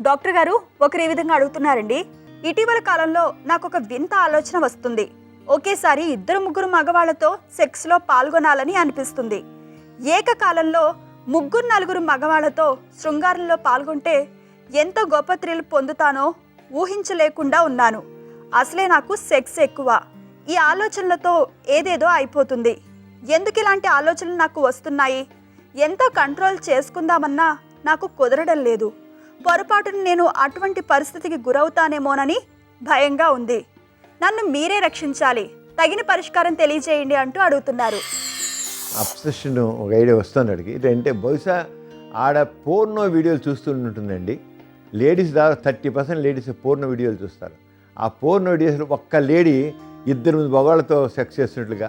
Doctor గారు ఒకరు ఈ విధంగా అడుగుతున్నారండి. ఇటీవల కాలంలో నాకు ఒక వింత ఆలోచన వస్తుంది. ఒకేసారి 2-3 మగవాళ్లతో సెక్స్లో పాల్గొనాలని అనిపిస్తుంది. ఏకకాలంలో 3-4 మగవాళ్లతో శృంగారంలో పాల్గొంటే ఎంత గొప్ప థ్రిల్ పొందుతానో ఊహించలేకుండా ఉన్నాను. అసలే నాకు సెక్స్ ఎక్కువ. ఈ ఆలోచనలతో ఏదేదో అయిపోతుంది. ఎందుకు ఇలాంటి ఆలోచనలు నాకు వస్తున్నాయి? ఎంతో కంట్రోల్ చేసుకుందామన్నా నాకు కుదరడం లేదు. పొరపాటును నేను అటువంటి పరిస్థితికి గురవుతానేమోనని భయంగా ఉంది. నన్ను మీరే రక్షించాలి, తగిన పరిష్కారం తెలియజేయండి అంటూ అడుగుతున్నారు. అబ్సెషన్ ఒక ఐడియా వస్తుంది అడిగి. ఏంటంటే బహుశా ఆడ పోర్నో వీడియోలు చూస్తుంటుందండి. లేడీస్ దాదాపు 30% లేడీస్ పోర్నో వీడియోలు చూస్తారు. ఆ పోర్నో వీడియోస్లో ఒక్క లేడీ 2 మగవాళ్ళతో సెక్స్ చేస్తున్నట్లుగా,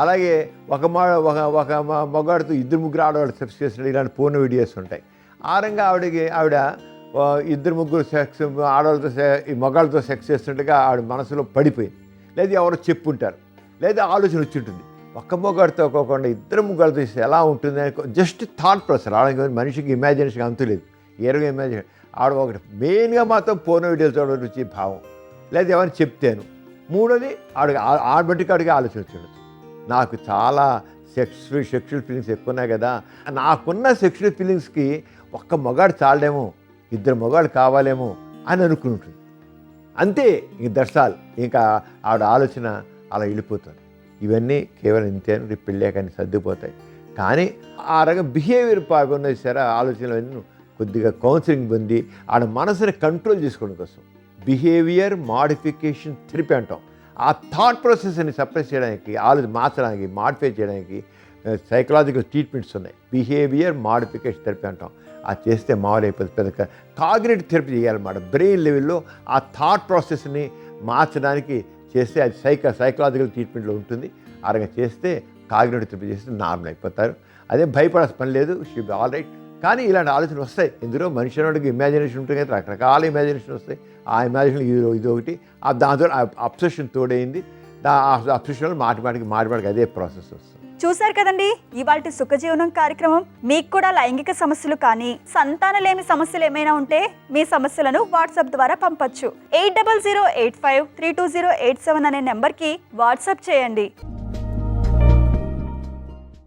అలాగే ఒక మగవాడితో 2-3 ఆడవాళ్ళు సెక్స్ చేసినట్టు ఇలాంటి పోర్నో వీడియోస్ ఉంటాయి. ఆ రంగా ఆవిడ 2-3 సెక్స్ ఆడవాళ్ళతో ఈ మగాళ్ళతో సెక్స్ చేస్తుండగా ఆవిడ మనసులో పడిపోయింది. లేదా ఎవరో చెప్పుంటారు, లేదా ఆలోచన వచ్చి ఉంటుంది. ఒక్క మొగాడితో ఒక్కొక్కకుండా 2 ముగ్గులతో ఎలా ఉంటుంది అని జస్ట్ థాట్ ప్రాసెస్. ఆడ మనిషికి ఇమాజినేషన్ అంతులేదు. ఇమాజినేషన్ ఆడ ఒకటి మెయిన్గా మాత్రం పోర్నో వీడియోలు చూడడం వచ్చి భావం, లేదా ఎవరైనా చెప్తాను. మూడోది ఆడబట్టికి ఆడికి ఆలోచన వచ్చి నాకు చాలా సెక్షువల్ ఫీలింగ్స్ ఎక్కువ ఉన్నాయి కదా, నాకున్న సెక్షువల్ ఫీలింగ్స్కి ఒక్క మగాడు చాలడేమో, 2 మగాడు కావాలేమో అని అనుకుంటుంది. అంతే, ఇంక దర్శాలు ఇంకా ఆవిడ ఆలోచన అలా వెళ్ళిపోతుంది. ఇవన్నీ కేవలం ఇంతే, రేపు పెళ్ళాకని సర్దుపోతాయి. కానీ ఆ రకం బిహేవియర్ పాల్గొన్న సరే ఆలోచనలు కొద్దిగా కౌన్సిలింగ్ పొంది ఆడ మనసుని కంట్రోల్ చేసుకోవడం కోసం బిహేవియర్ మాడిఫికేషన్ థెరపీ అంటాం. ఆ థాట్ ప్రాసెస్ని సప్రెస్ చేయడానికి, మార్చడానికి, మాడిఫై చేయడానికి సైకలాజికల్ ట్రీట్మెంట్స్ ఉన్నాయి. బిహేవియర్ మాడిఫికేషన్ థెరపీ అంటాం. అది చేస్తే మామూలైపోతుంది. పెద్ద కాగ్నిటివ్ థెరపీ చేయాలన్నమాట. బ్రెయిన్ లెవెల్లో ఆ థాట్ ప్రాసెస్ని మార్చడానికి చేస్తే అది సైకలాజికల్ ట్రీట్మెంట్లో ఉంటుంది. ఆ రకంగా చేస్తే కాగ్నిటివ్ థెరపీ చేస్తే నార్మల్ అయిపోతారు. అదే భయపడాల్సిన పని లేదు, షీ బి ఆల్ రైట్. కానీ ఇలాంటి ఆలోచనలు వస్తాయి. ఇందులో మనిషి అన్నోడికి ఇమాజినేషన్ ఉంటుంది కదా, రకరకాల ఇమాజినేషన్ వస్తాయి. ఆ ఇమాజినేషన్ ఇది ఒకటి, దాంతో అబ్సెషన్ తోడైంది. ఆ అబ్సెషన్లో మాటిమాటికి అదే ప్రాసెస్ వస్తుంది. చూశారు కదండి ఇవాల్టి సుఖజీవనం కార్యక్రమం. మీకు కూడా లైంగిక సమస్యలు కానీ సంతానలేమి సమస్యలు ఏమైనా ఉంటే మీ సమస్యలను వాట్సాప్ ద్వారా పంపొచ్చు. 8008532087 అనే నెంబర్కి వాట్సాప్ చేయండి.